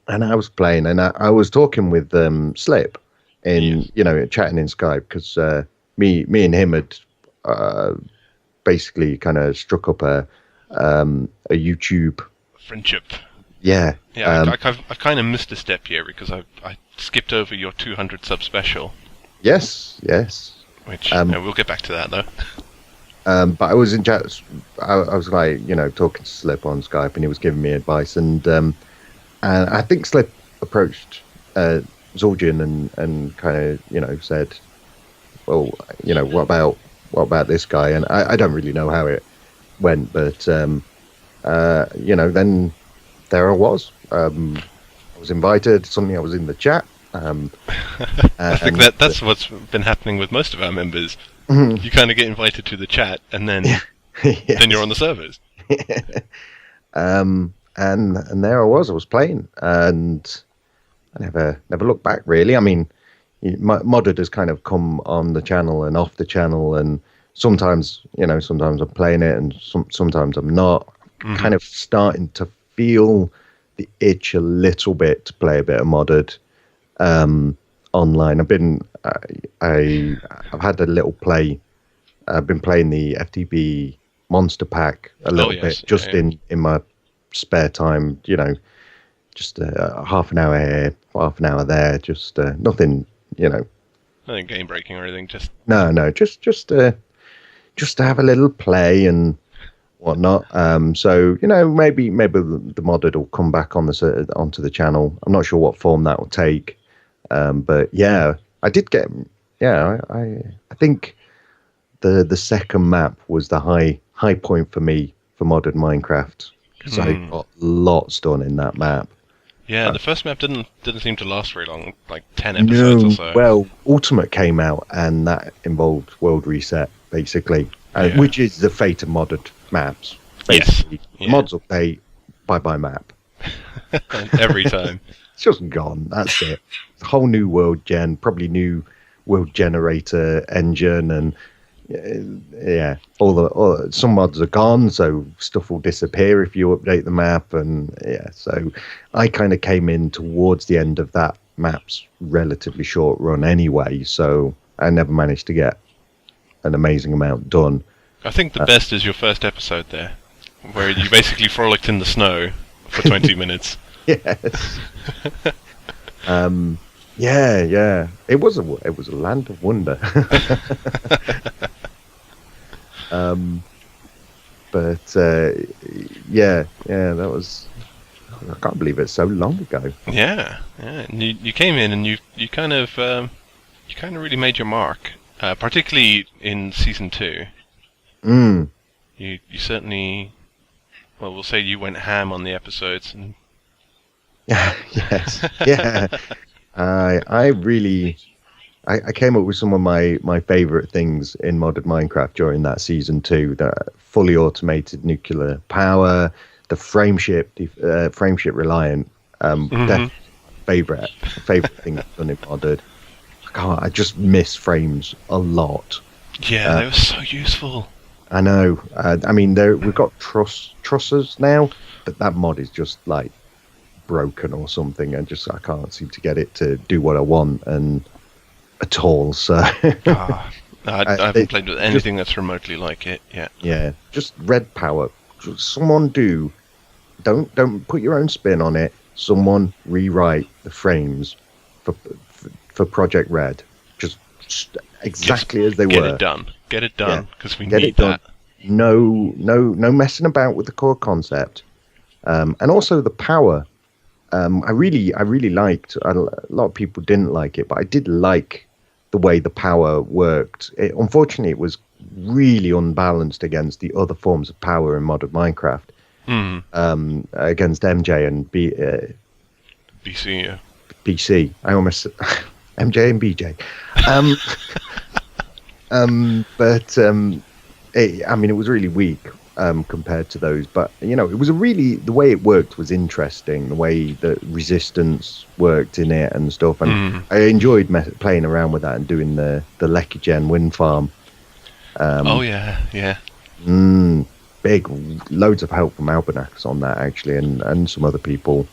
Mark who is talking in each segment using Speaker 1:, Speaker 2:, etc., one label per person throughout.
Speaker 1: and I was playing, and I was talking with Slip in,
Speaker 2: Yes.
Speaker 1: chatting in Skype because me and him had uh, basically kind of struck up a YouTube.
Speaker 2: Friendship.
Speaker 1: Yeah.
Speaker 2: Yeah, I kind of missed a step here because I skipped over your 200 sub special,
Speaker 1: Yes. Yes.
Speaker 2: which
Speaker 1: Um,
Speaker 2: we'll get back to that though.
Speaker 1: but I was in chat. I was like, talking to Slip on Skype, and he was giving me advice, and I think Slip approached Zul'jin and kind of said, well, what about this guy? And I don't really know how it went, but then there I was. I was invited. Suddenly I was in the chat.
Speaker 2: I think
Speaker 1: And
Speaker 2: that's what's been happening with most of our members. You kind of get invited to the chat, and then then you're on the servers.
Speaker 1: and there I was. I was playing, and I never looked back really. I mean, modded has kind of come on the channel and off the channel, and sometimes sometimes I'm playing it, and sometimes I'm not. Kind of starting to feel the itch a little bit to play a bit of modded online. I've had a little play. I've been playing the FTB Monster Pack a little bit, just in my spare time. Just half an hour here, half an hour there. Just nothing.
Speaker 2: Nothing game breaking or anything. Just
Speaker 1: No, just to have a little play and whatnot. So maybe the modded will come back onto the channel. I'm not sure what form that will take. But yeah, I did get. Yeah, I think the second map was the high point for me for modded Minecraft because I got lots done in that map.
Speaker 2: yeah, the first map didn't seem to last very long, like 10 episodes or so.
Speaker 1: Well, Ultimate came out and that involved World Reset basically,
Speaker 2: Yeah.
Speaker 1: which is the fate of modded maps.
Speaker 2: Yes.
Speaker 1: Basically,
Speaker 2: Yeah.
Speaker 1: mods update, bye map.
Speaker 2: Every time.
Speaker 1: It's just gone. That's it. Whole new world gen, probably new world generator engine, and yeah, some mods are gone, so stuff will disappear if you update the map, and yeah. So I kind of came in towards the end of that map's relatively short run anyway, so I never managed to get an amazing amount done.
Speaker 2: I think the best is your first episode there, where you basically frolicked in the snow for 20 minutes.
Speaker 1: Yes. Yeah. It was a land of wonder. But yeah, that was. I can't believe it's so long ago.
Speaker 2: Yeah. And you came in and you kind of really made your mark, particularly in season 2. You certainly, well, we'll say you went ham on the episodes and.
Speaker 1: Yes. Yeah. I really. I came up with some of my favorite things in modded Minecraft during that season 2. The fully automated nuclear power, the frameship reliant. Favorite thing done in modded. I just miss frames a lot.
Speaker 2: Yeah, they were so useful.
Speaker 1: I know. I mean, we've got trusses now, but that mod is just like broken or something, and I can't seem to get it to do what I want at all. So
Speaker 2: I haven't played with anything that's remotely like it yet.
Speaker 1: Yeah, just red power. Someone don't put your own spin on it. Someone rewrite the frames for Project Red, just exactly as they were.
Speaker 2: Get it done, because we
Speaker 1: Get
Speaker 2: need
Speaker 1: it done.
Speaker 2: that.
Speaker 1: No messing about with the core concept, and also the power. I really liked. A lot of people didn't like it, but I did like the way the power worked. Unfortunately, it was really unbalanced against the other forms of power in modern Minecraft. Against MJ and
Speaker 2: BC. Yeah.
Speaker 1: BC. I almost MJ and BJ. It was really weak compared to those. But it was the way it worked was interesting. The way the resistance worked in it and stuff, and I enjoyed playing around with that and doing the Lekigen wind farm.
Speaker 2: Oh yeah.
Speaker 1: Big loads of help from Albernax on that actually, and some other people.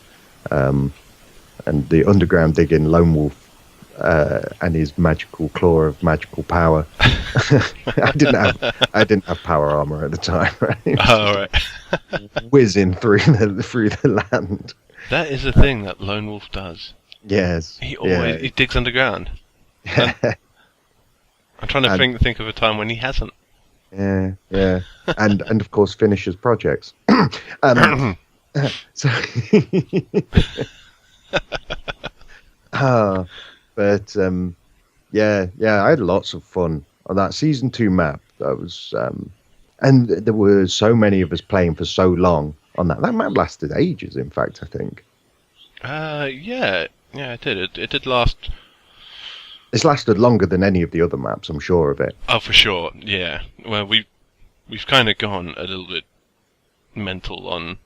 Speaker 1: and the underground digging lone wolf and his magical claw of magical power. I didn't have power armor at the time. Right?
Speaker 2: Oh, right.
Speaker 1: Whizzing through the land.
Speaker 2: That is a thing that lone wolf does.
Speaker 1: Yes.
Speaker 2: He digs underground. I'm trying to think of a time when he hasn't.
Speaker 1: Yeah, and of course finishes projects. So, but yeah, I had lots of fun on that season 2 map. That was, and there were so many of us playing for so long on that. That map lasted ages. In fact, I think.
Speaker 2: Yeah, it did. It did last.
Speaker 1: It's lasted longer than any of the other maps. I'm sure of it.
Speaker 2: Oh, for sure. Yeah. Well, we've kind of gone a little bit mental on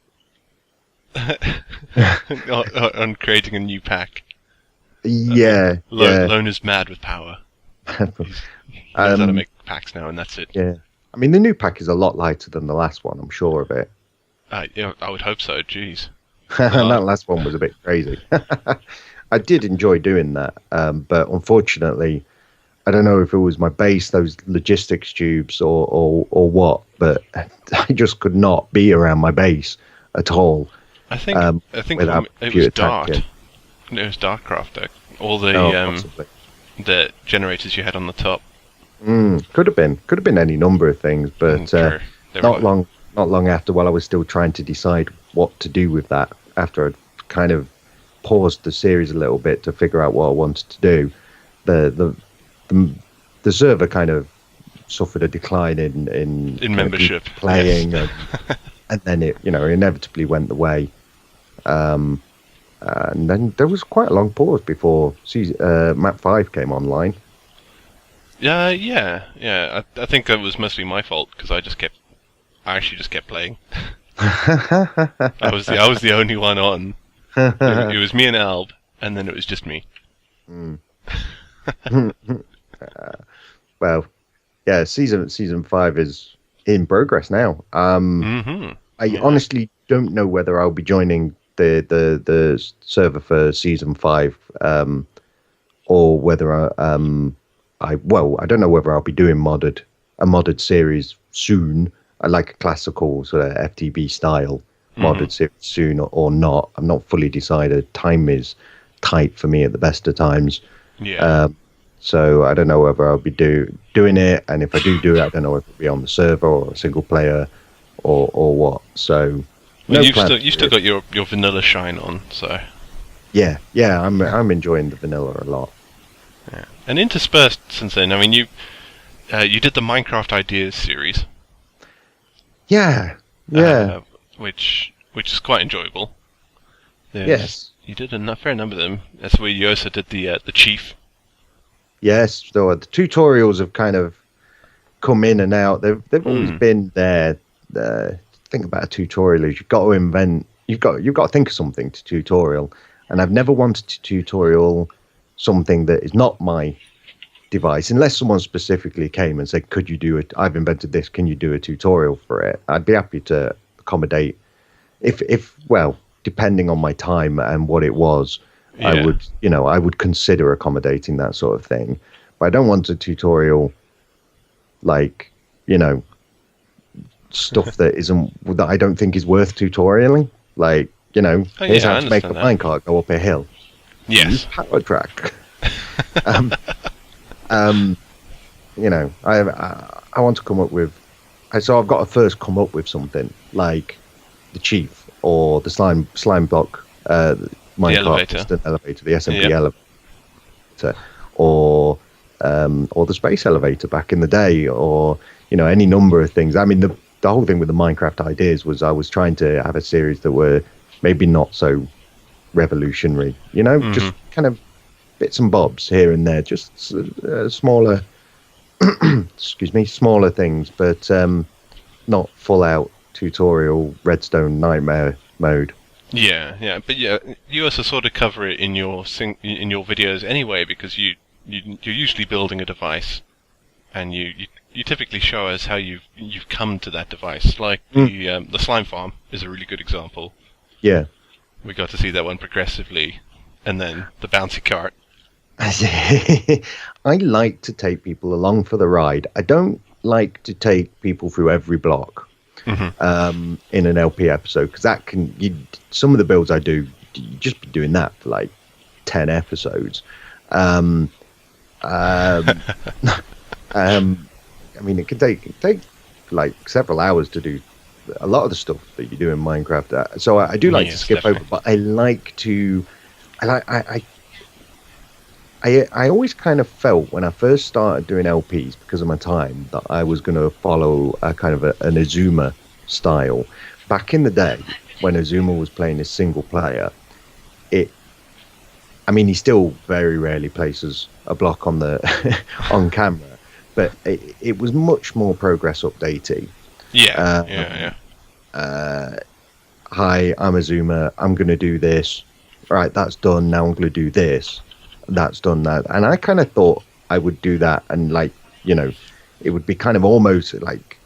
Speaker 2: on creating a new pack.
Speaker 1: Yeah,
Speaker 2: Lone is mad with power. He knows how to make packs now, and that's it.
Speaker 1: Yeah. I mean, the new pack is a lot lighter than the last one. I'm sure of it.
Speaker 2: Yeah, I would hope so. Jeez.
Speaker 1: And that last one was a bit crazy. I did enjoy doing that, but unfortunately, I don't know if it was my base, those logistics tubes, or what, but I just could not be around my base at all.
Speaker 2: I think it was Dart. It was Dartcraft. All the generators you had on the top.
Speaker 1: Could have been any number of things, but not long after, while I was still trying to decide what to do with that, after I'd kind of paused the series a little bit to figure out what I wanted to do, the server kind of suffered a decline in
Speaker 2: membership
Speaker 1: playing, yes. and then it inevitably went the way, and then there was quite a long pause before map 5 came online.
Speaker 2: Yeah. I think that was mostly my fault because I actually just kept playing. I was the only one on. It was me and Alb, and then it was just me. Well,
Speaker 1: yeah, season 5 is in progress now. I honestly don't know whether I'll be joining the server for season 5, or whether I don't know whether I'll be doing a modded series soon. I like a classical sort of FTB style modded series soon or not. I'm not fully decided. Time is tight for me at the best of times.
Speaker 2: Yeah.
Speaker 1: So I don't know whether I'll be doing it, and if I do it, I don't know if it'll be on the server or a single player or what. So
Speaker 2: you've still got your vanilla shine on, so
Speaker 1: yeah, I'm enjoying the vanilla a lot.
Speaker 2: Yeah. And interspersed since then, I mean, you did the Minecraft Ideas series.
Speaker 1: Yeah.
Speaker 2: Which is quite enjoyable.
Speaker 1: Yes.
Speaker 2: You did a fair number of them. That's where you also did the Chief.
Speaker 1: Yes, so the tutorials have kind of come in and out. They've always been there. Think about a tutorial is you've got to invent. You've got to think of something to tutorial. And I've never wanted to tutorial something that is not my device, unless someone specifically came and said, "Could you do it? I've invented this. Can you do a tutorial for it?" I'd be happy to accommodate. If depending on my time and what it was, yeah. I would consider accommodating that sort of thing. But I don't want a tutorial like, stuff that I don't think is worth tutorialing. Like, here's how to make a minecart go up a hill.
Speaker 2: Yes.
Speaker 1: Use power track. I want to come up with. So I've got to first come up with something like the Chief or the slime block, minecart elevator, the SMP elevator, or the space elevator back in the day, or any number of things. I mean, the whole thing with the Minecraft Ideas was I was trying to have a series that were maybe not so revolutionary, just kind of bits and bobs here and there, just smaller smaller things, but not full out tutorial redstone nightmare mode.
Speaker 2: Yeah, but you also sort of cover it in your videos anyway, because you're usually building a device, and you typically show us how you've come to that device. Like the slime farm is a really good example.
Speaker 1: Yeah,
Speaker 2: we got to see that one progressively, and then the bouncy cart.
Speaker 1: I like to take people along for the ride. I don't like to take people through every block in an LP episode, because that can some of the builds I do, you just be doing that for like 10 episodes. I mean, it can take like several hours to do a lot of the stuff that you do in Minecraft. So I do like to skip over, but I like to. I always kind of felt when I first started doing LPs, because of my time, that I was going to follow a kind of an Azuma style. Back in the day, when Azuma was playing his single player, I mean, he still very rarely places a block on the on camera, but it was much more progress updatey.
Speaker 2: Yeah.
Speaker 1: Hi, I'm Azuma. I'm going to do this. Right, that's done. Now I'm going to do this. That's done that. And I kind of thought I would do that, and like, you know, it would be kind of almost like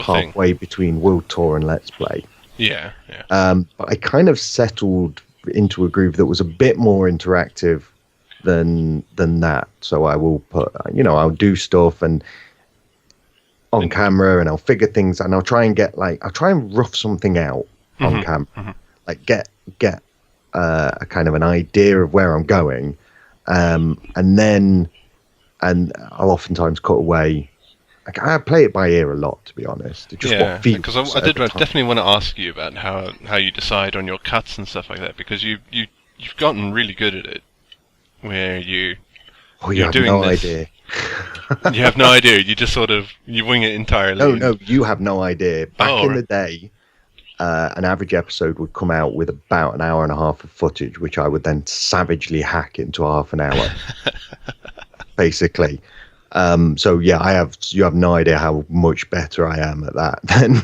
Speaker 1: halfway between World Tour and Let's Play.
Speaker 2: Yeah.
Speaker 1: But I kind of settled into a groove that was a bit more interactive than that. So I will put, you know, I'll do stuff and on camera, and I'll figure things, and I'll try and rough something out on camera, like get a kind of an idea of where I'm going, and I'll oftentimes cut away. I play it by ear a lot, to be honest.
Speaker 2: Because I did definitely want to ask you about how you decide on your cuts and stuff like that, because you've gotten really good at it, where you're doing
Speaker 1: no
Speaker 2: this.
Speaker 1: Idea.
Speaker 2: You have no idea. You just sort of you wing it entirely.
Speaker 1: No, you have no idea. Back in the day, an average episode would come out with about an hour and a half of footage, which I would then savagely hack into half an hour, basically. So yeah, you have no idea how much better I am at that than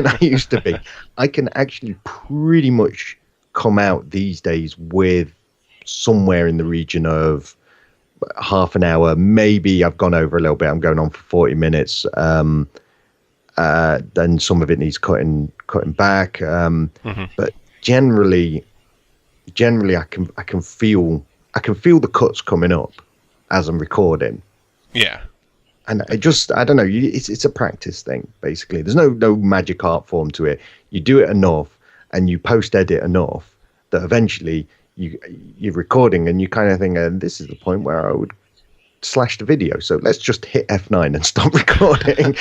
Speaker 1: I used to be. I can actually pretty much come out these days with somewhere in the region of half an hour. Maybe I've gone over a little bit. I'm going on for 40 minutes. Then some of it needs cutting back. But generally I can feel the cuts coming up as I'm recording.
Speaker 2: Yeah.
Speaker 1: And I don't know, it's a practice thing, basically. There's no magic art form to it. You do it enough and you post edit enough that eventually you're recording and you kind of think, this is the point where I would slash the video. So let's just hit F9 and stop recording.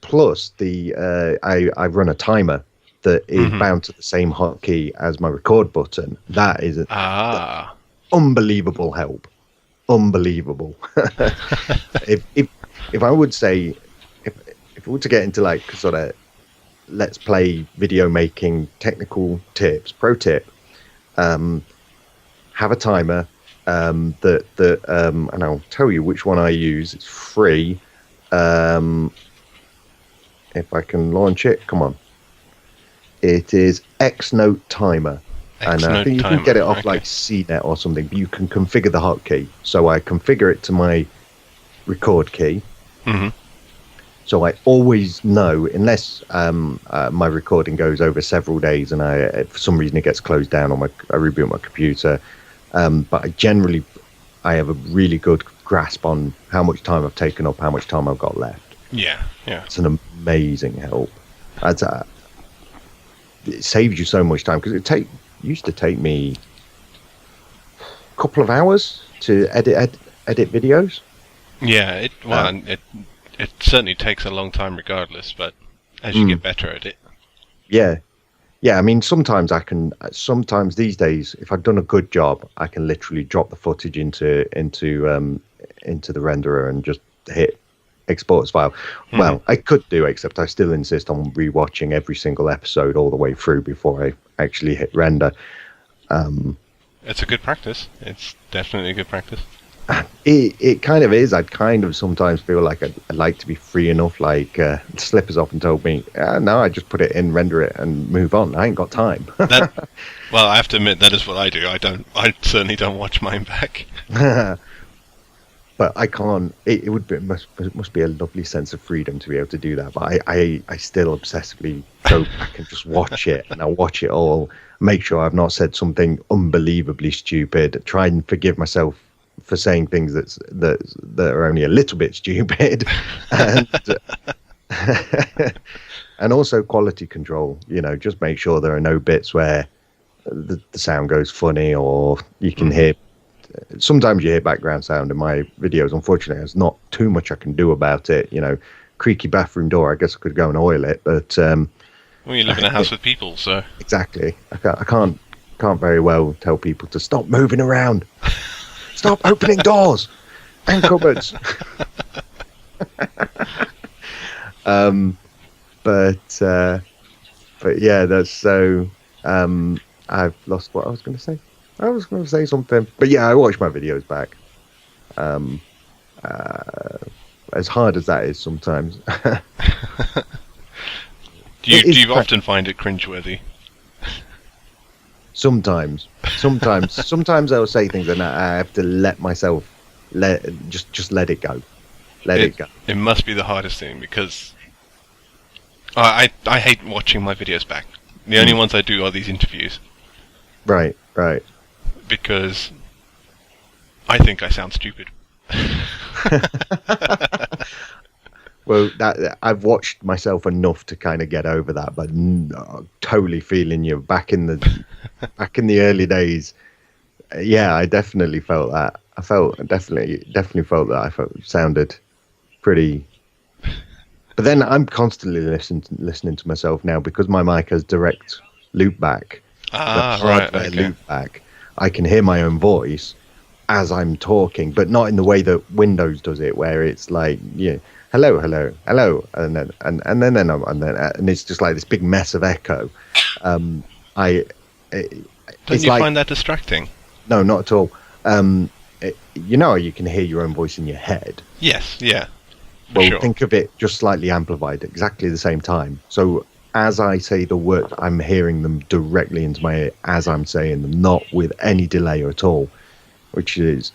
Speaker 1: Plus I run a timer that is bound to the same hotkey as my record button. That is unbelievable help. Unbelievable. if I would say, if we were to get into like sort of let's play video making technical tips, pro tip, have a timer that and I'll tell you which one I use. It's free. If I can launch it, come on. It is Xnote Timer. And I think you can get it off like CNET or something, but you can configure the hotkey. So I configure it to my record key. So I always know, unless my recording goes over several days and for some reason it gets closed down or I reboot my computer. But I have a really good grasp on how much time I've taken up, how much time I've got left.
Speaker 2: Yeah.
Speaker 1: It's an amazing help. It saves you so much time, because it used to take me a couple of hours to edit videos.
Speaker 2: Yeah, it certainly takes a long time regardless, but as you get better at it.
Speaker 1: Yeah. I mean, sometimes these days, if I've done a good job, I can literally drop the footage into the renderer and just hit export as file. Well, I could do, except I still insist on rewatching every single episode all the way through before I actually hit render.
Speaker 2: It's a good practice. It's definitely a good practice.
Speaker 1: It kind of is. I'd kind of sometimes feel like I'd like to be free enough, like Slippers often told me, no, I just put it in, render it, and move on. I ain't got time.
Speaker 2: Well, I have to admit, that is what I do. I certainly don't watch mine back.
Speaker 1: but I can't. It would be must be a lovely sense of freedom to be able to do that. But I still obsessively go back and just watch it, and I watch it all, make sure I've not said something unbelievably stupid, try and forgive myself for saying things that are only a little bit stupid, and and also quality control. Just make sure there are no bits where the sound goes funny, or you can hear. Sometimes you hear background sound in my videos. Unfortunately, there's not too much I can do about it. Creaky bathroom door. I guess I could go and oil it, but
Speaker 2: well, you live in a house with people, so
Speaker 1: exactly. I can't very well tell people to stop moving around, stop opening doors and cupboards. But yeah, that's so. I've lost what I was going to say. I was going to say something, but yeah, I watch my videos back. As hard as that is sometimes.
Speaker 2: Do you often find it cringeworthy?
Speaker 1: Sometimes I'll say things and I have to let myself just let it go. Let it go.
Speaker 2: It must be the hardest thing because I hate watching my videos back. The only ones I do are these interviews.
Speaker 1: Right.
Speaker 2: Because I think I sound stupid.
Speaker 1: Well, I've watched myself enough to kind of get over that, but totally feeling you back in the early days. Yeah, I definitely felt that. Definitely felt that. Sounded pretty. But then I'm constantly listening to myself now because my mic has direct loopback.
Speaker 2: Right. Okay.
Speaker 1: Loopback. I can hear my own voice as I'm talking, but not in the way that Windows does it, where it's like, hello, and then it's just like this big mess of echo.
Speaker 2: Don't you find that distracting?
Speaker 1: No, not at all. You can hear your own voice in your head.
Speaker 2: Yes, yeah.
Speaker 1: Well,
Speaker 2: sure.
Speaker 1: Think of it just slightly amplified at exactly the same time. So as I say the word, I'm hearing them directly into my ear as I'm saying them, not with any delay at all, which is,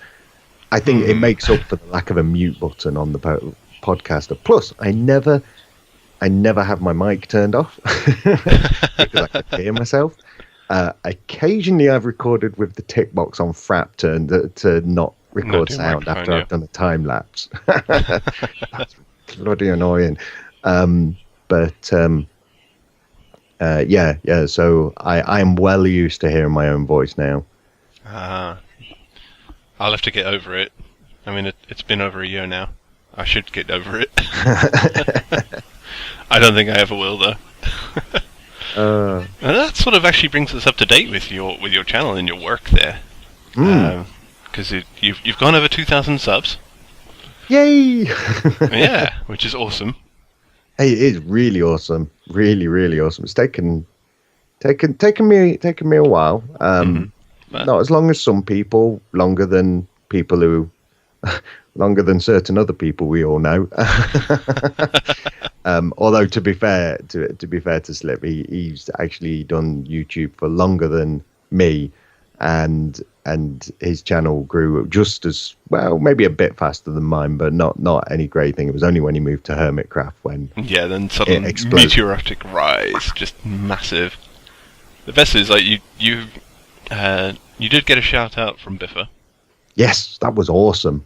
Speaker 1: I think it makes up for the lack of a mute button on the podcaster. Plus, I never have my mic turned off because I can hear myself. Occasionally, I've recorded with the tick box on Frap turned to not record sound after I've done a time lapse. That's bloody annoying. Yeah. So I am well used to hearing my own voice now.
Speaker 2: I'll have to get over it. I mean, it's been over a year now. I should get over it. I don't think I ever will, though. And that sort of actually brings us up to date with your channel and your work there. Because you've gone over 2,000 subs.
Speaker 1: Yay!
Speaker 2: Yeah, which is awesome.
Speaker 1: Hey, it is really awesome. Really, really awesome. It's taken me a while. Not as long as some people, longer than certain other people we all know. Although to be fair to Slip, he's actually done YouTube for longer than me, and his channel grew just as well, maybe a bit faster than mine, but not any great thing. It was only when he moved to Hermitcraft when
Speaker 2: then sudden meteoric rise, just massive. The best is like you did get a shout out from Biffa.
Speaker 1: Yes, that was awesome.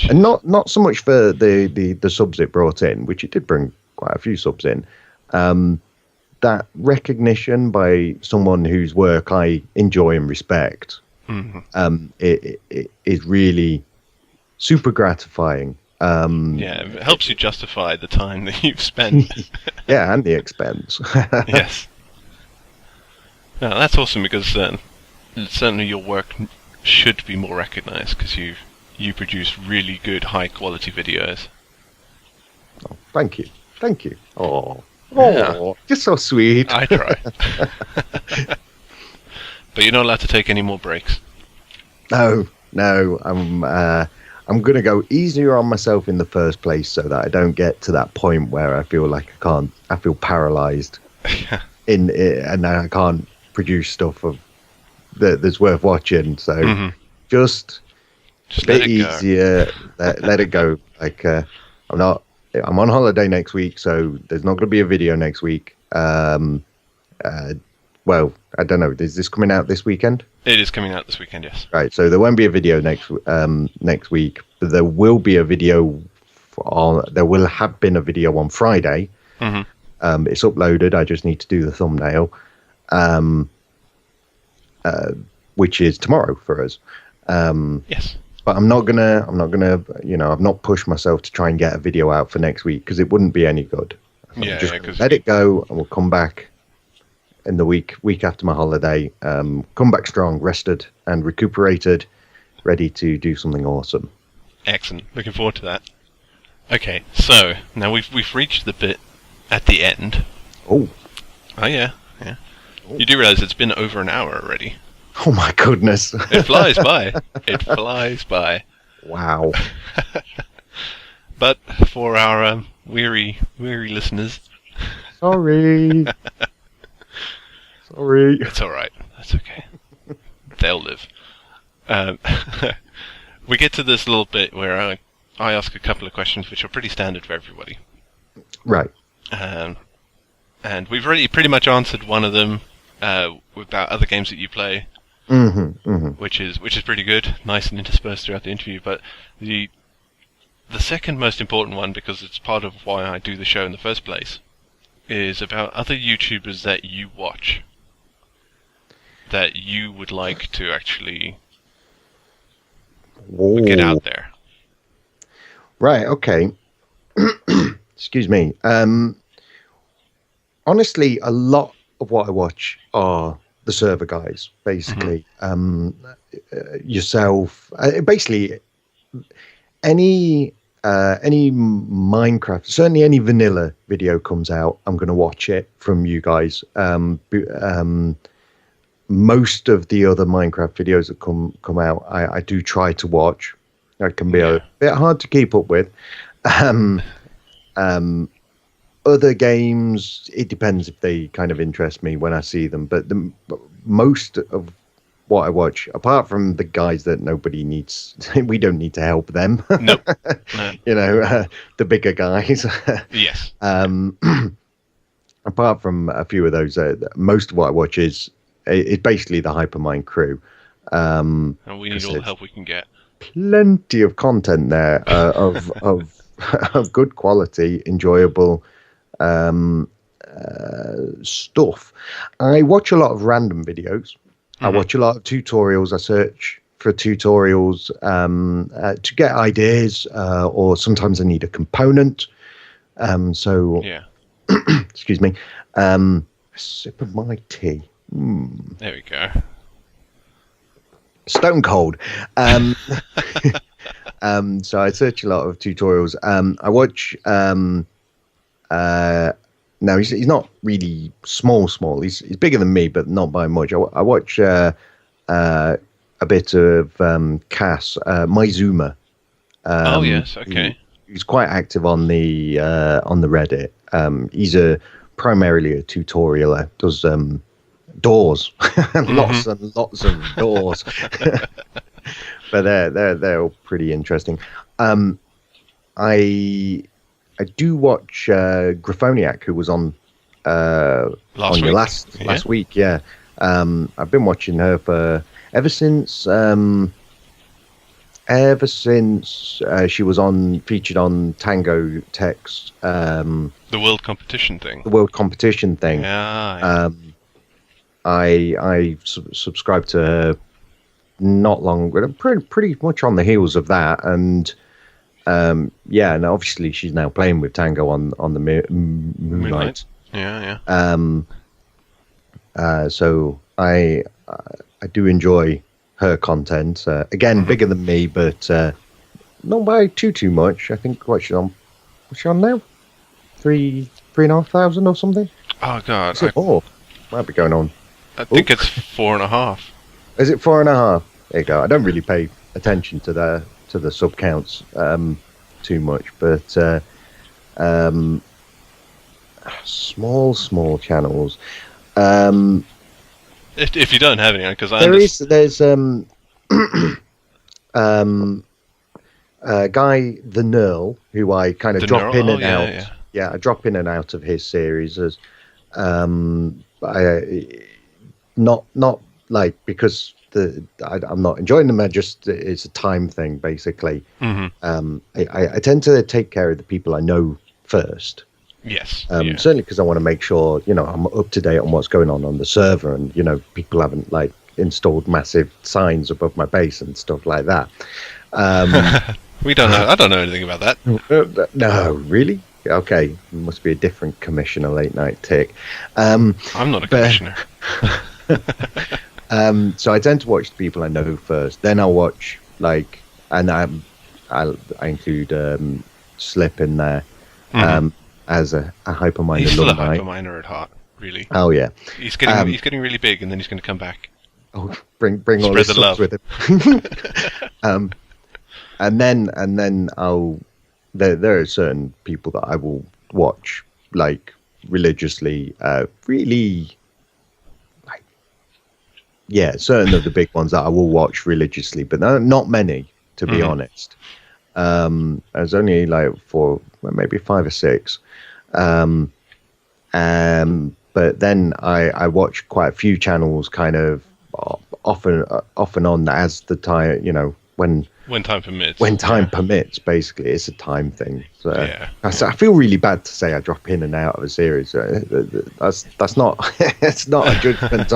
Speaker 2: And
Speaker 1: not so much for the subs it brought in, which it did bring quite a few subs in. That recognition by someone whose work I enjoy and respect, it is really super gratifying.
Speaker 2: It helps you justify the time that you've spent.
Speaker 1: Yeah, and the expense.
Speaker 2: Yes. No, that's awesome because certainly your work should be more recognized because you produce really good, high-quality videos.
Speaker 1: Oh, thank you. Oh,
Speaker 2: yeah.
Speaker 1: You're so sweet.
Speaker 2: I try. But you're not allowed to take any more breaks.
Speaker 1: No. I'm going to go easier on myself in the first place so that I don't get to that point where I feel like I feel paralyzed and I can't produce stuff that's worth watching. So just
Speaker 2: Just
Speaker 1: a bit
Speaker 2: let it go.
Speaker 1: easier. Let it go. Like I'm on holiday next week, so there's not going to be a video next week. Well, I don't know. Is this coming out this weekend?
Speaker 2: It is coming out this weekend, yes.
Speaker 1: Right. So there won't be a video next week, but there will be a video. There will have been a video on Friday.
Speaker 2: Mm-hmm.
Speaker 1: It's uploaded. I just need to do the thumbnail, which is tomorrow for us.
Speaker 2: Yes.
Speaker 1: But I'm not gonna, I've not pushed myself to try and get a video out for next week because it wouldn't be any good. Just let it go, and we'll come back in the week after my holiday. Come back strong, rested and recuperated, ready to do something awesome.
Speaker 2: Excellent. Looking forward to that. Okay, so now we've reached the bit at the end.
Speaker 1: Oh
Speaker 2: yeah. You do realize it's been over an hour already.
Speaker 1: Oh my goodness!
Speaker 2: It flies by. It flies by.
Speaker 1: Wow.
Speaker 2: But for our weary listeners,
Speaker 1: sorry.
Speaker 2: It's all right. That's okay. They'll live. We get to this little bit where I ask a couple of questions which are pretty standard for everybody.
Speaker 1: Right.
Speaker 2: And we've already pretty much answered one of them about other games that you play, which is pretty good, nice and interspersed throughout the interview. But the second most important one, because it's part of why I do the show in the first place, is about other YouTubers that you watch that you would like to actually get out there.
Speaker 1: Right, okay. Excuse me. Honestly, a lot of what I watch are the server guys, basically. Yourself, basically any Minecraft, certainly any vanilla video comes out, I'm going to watch it from you guys. Most of the other Minecraft videos that come out, I do try to watch. It can be a bit hard to keep up with. Other games, it depends if they kind of interest me when I see them. But most of what I watch, apart from the guys that nobody needs, we don't need to help them.
Speaker 2: Nope. No.
Speaker 1: The bigger guys.
Speaker 2: Yes.
Speaker 1: Apart from a few of those, most of what I watch is basically the Hypermind crew.
Speaker 2: And we need all the help we can get.
Speaker 1: Plenty of content there of of good quality, enjoyable stuff. I watch a lot of random videos. I watch a lot of tutorials. I search for tutorials to get ideas, or sometimes I need a component. Excuse me. A sip of my tea.
Speaker 2: There we go.
Speaker 1: Stone cold. So I search a lot of tutorials. I watch. No, he's not really small. He's bigger than me, but not by much. I watch a bit of Cass Maizuma.
Speaker 2: Oh yes, okay.
Speaker 1: He's quite active on the Reddit. He's primarily a tutorialer. Does doors, lots and lots of doors. But they're all pretty interesting. I do watch Graphoniac, who was on your last week. Yeah, I've been watching her for ever since she was featured on Tango Tech's
Speaker 2: the world competition thing.
Speaker 1: Yeah. I subscribed to her not long, but pretty much on the heels of that, and and obviously she's now playing with Tango on the Moonlight.
Speaker 2: Yeah.
Speaker 1: So I do enjoy her content. Again, bigger than me, but not by too much. I think what's she on now? 3,500 or something.
Speaker 2: Oh god.
Speaker 1: Might be going on.
Speaker 2: I think it's 4.5.
Speaker 1: Is it 4.5? There you go. I don't really pay attention to the sub counts too much, but small channels.
Speaker 2: If you don't have any, because
Speaker 1: there's guy the Nerl, who I kind of
Speaker 2: The
Speaker 1: drop
Speaker 2: Neural-
Speaker 1: in
Speaker 2: oh,
Speaker 1: and
Speaker 2: yeah,
Speaker 1: out.
Speaker 2: yeah.
Speaker 1: Yeah, I drop in and out of his series as not like because I'm not enjoying them. It's a time thing basically. I tend to take care of the people I know first.
Speaker 2: Yes.
Speaker 1: Certainly because I want to make sure I'm up to date on what's going on the server, and people haven't like installed massive signs above my base and stuff like that.
Speaker 2: We don't know. I don't know anything about that.
Speaker 1: No, really? Okay, it must be a different commissioner late night tick.
Speaker 2: I'm not a commissioner.
Speaker 1: So I tend to watch the people I know first. Then I'll watch and I include Slip in there as a hypermind
Speaker 2: He's still a
Speaker 1: alumni.
Speaker 2: hyperminer at heart, really.
Speaker 1: Oh yeah,
Speaker 2: He's getting really big, and then he's going to come back.
Speaker 1: Oh, bring all
Speaker 2: Spread
Speaker 1: his
Speaker 2: the
Speaker 1: subs
Speaker 2: love.
Speaker 1: with him. And then I'll. There are certain people that I will watch religiously. Really, certain of the big ones that I will watch religiously, but not many, to be honest. There's only maybe 5 or 6. But then I watch quite a few channels, kind of off and on as the time, when time permits. When time permits, basically, it's a time thing. So I feel really bad to say I drop in and out of a series. That's not it's not a judgment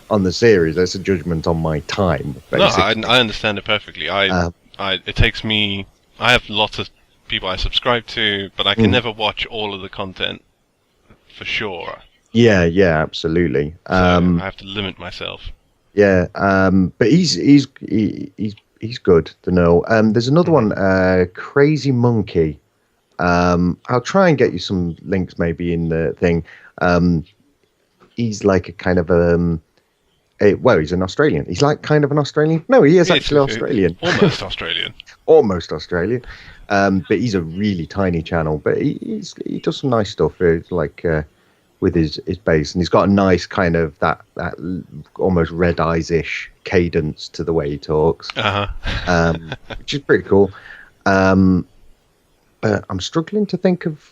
Speaker 1: on the series. It's a judgment on my time. Basically.
Speaker 2: No, I understand it perfectly. It takes me. I have lots of people I subscribe to, but I can never watch all of the content for sure.
Speaker 1: Yeah, absolutely.
Speaker 2: So I have to limit myself.
Speaker 1: Yeah, but he's good to know. There's another one, Crazy Monkey. I'll try and get you some links maybe in the thing. He's like a kind of he's an Australian. He's like kind of an Australian. No, he is actually Australian.
Speaker 2: Almost Australian.
Speaker 1: Almost Australian. But he's a really tiny channel. But he does some nice stuff. With his base, and he's got a nice kind of that almost Red Eyes-ish cadence to the way he talks, which is pretty cool. But I'm struggling to think of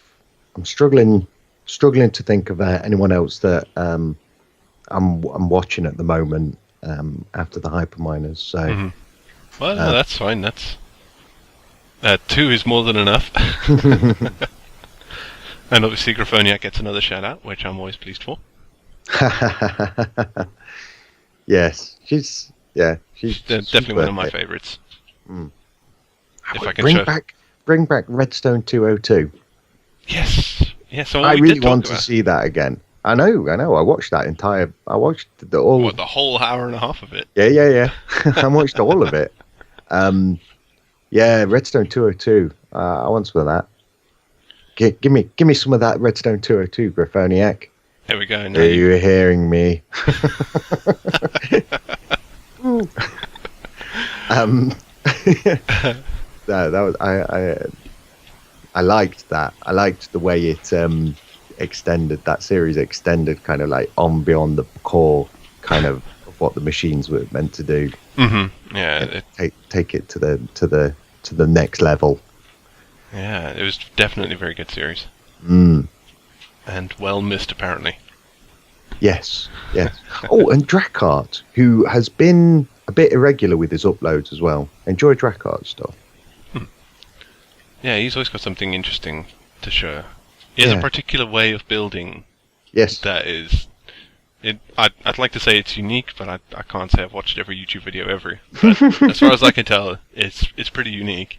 Speaker 1: anyone else that I'm watching at the moment after the Hyperminers. So,
Speaker 2: well, no, that's fine. That's 2 is more than enough. And obviously Graphoniac gets another shout out, which I'm always pleased for.
Speaker 1: Yes, she's
Speaker 2: definitely one of my favourites. If I can
Speaker 1: bring back Redstone 202.
Speaker 2: Yes. So
Speaker 1: I really want to see that again. I know. I watched that entire. I watched the
Speaker 2: whole hour and a half of it.
Speaker 1: Yeah. I watched all of it. Redstone 202. I want some of that. Give me some of that Redstone 202, Graphoniac.
Speaker 2: There we go.
Speaker 1: Are you hearing me? That was I liked that. I liked the way it extended that series. Extended kind of like on beyond the core kind of what the machines were meant to do.
Speaker 2: Yeah.
Speaker 1: Take it to the next level.
Speaker 2: Yeah, it was definitely a very good series. And well missed, apparently.
Speaker 1: Yes. Oh, and Drakart, who has been a bit irregular with his uploads as well. Enjoy Drakart stuff.
Speaker 2: Yeah, he's always got something interesting to show. He has a particular way of building.
Speaker 1: Yes.
Speaker 2: That is... I'd like to say it's unique, but I can't say I've watched every YouTube video ever. But as far as I can tell, it's pretty unique.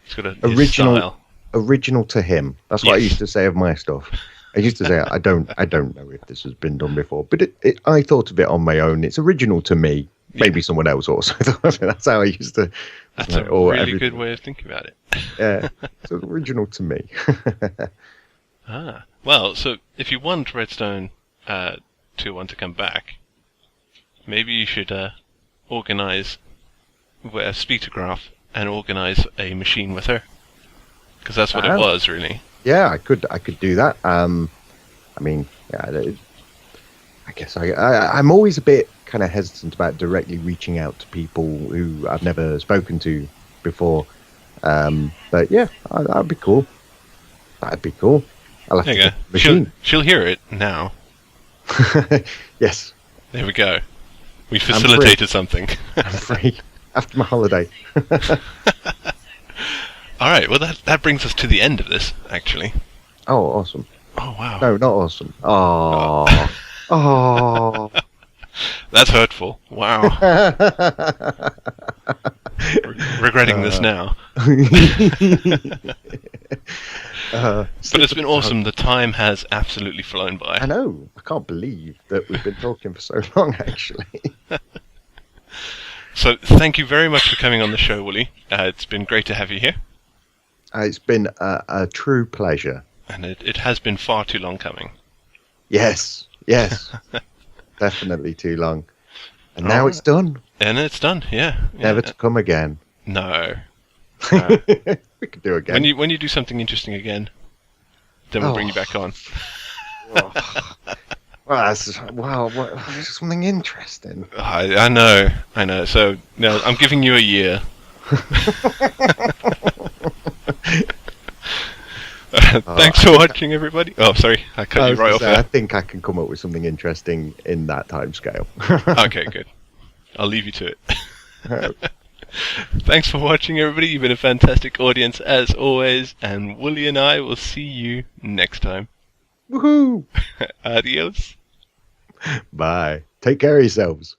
Speaker 2: It's got
Speaker 1: original to him. That's what I used to say of my stuff. I used to say I don't know if this has been done before, but I thought of it on my own. It's original to me. Maybe someone else also. That's how I used to.
Speaker 2: That's a really good way of thinking about it.
Speaker 1: Yeah, it's original to me.
Speaker 2: Well, so if you want Redstone 2.1 to come back, maybe you should organize speak to Graph and organize a machine with her, because that's what it was, really.
Speaker 1: Yeah, I could do that. I mean, I guess I'm always a bit kind of hesitant about directly reaching out to people who I've never spoken to before. But yeah, that'd be cool. That'd be cool. I'll have
Speaker 2: There
Speaker 1: to
Speaker 2: you
Speaker 1: get
Speaker 2: go.
Speaker 1: the machine.
Speaker 2: She'll hear it now.
Speaker 1: Yes,
Speaker 2: There we go. We
Speaker 1: free.
Speaker 2: facilitated something.
Speaker 1: I'm free after my holiday.
Speaker 2: All right. Well, that brings us to the end of this, actually.
Speaker 1: Oh, awesome.
Speaker 2: Oh wow.
Speaker 1: No, not awesome. Oh, oh.
Speaker 2: That's hurtful. Wow. Regretting this now. But it's been awesome. The time has absolutely flown by.
Speaker 1: I know. I can't believe that we've been talking for so long, actually.
Speaker 2: So thank you very much for coming on the show, Wooly. It's been great to have you here.
Speaker 1: It's been a true pleasure.
Speaker 2: And it has been far too long coming.
Speaker 1: Yes, yes. Definitely too long. And now it's done.
Speaker 2: And it's done, yeah.
Speaker 1: Never to come again.
Speaker 2: No.
Speaker 1: We could do it again.
Speaker 2: When you do something interesting again, then we'll bring you back on.
Speaker 1: Well, something interesting.
Speaker 2: I know. So, no, I'm giving you a year. Thanks for watching, everybody. Oh, sorry, I cut you right off
Speaker 1: I
Speaker 2: there.
Speaker 1: think I can come up with something interesting in that time scale.
Speaker 2: Okay, good. I'll leave you to it. Thanks for watching, everybody. You've been a fantastic audience as always, and Wooly and I will see you next time.
Speaker 1: Woohoo!
Speaker 2: Adios.
Speaker 1: Bye. Take care of yourselves.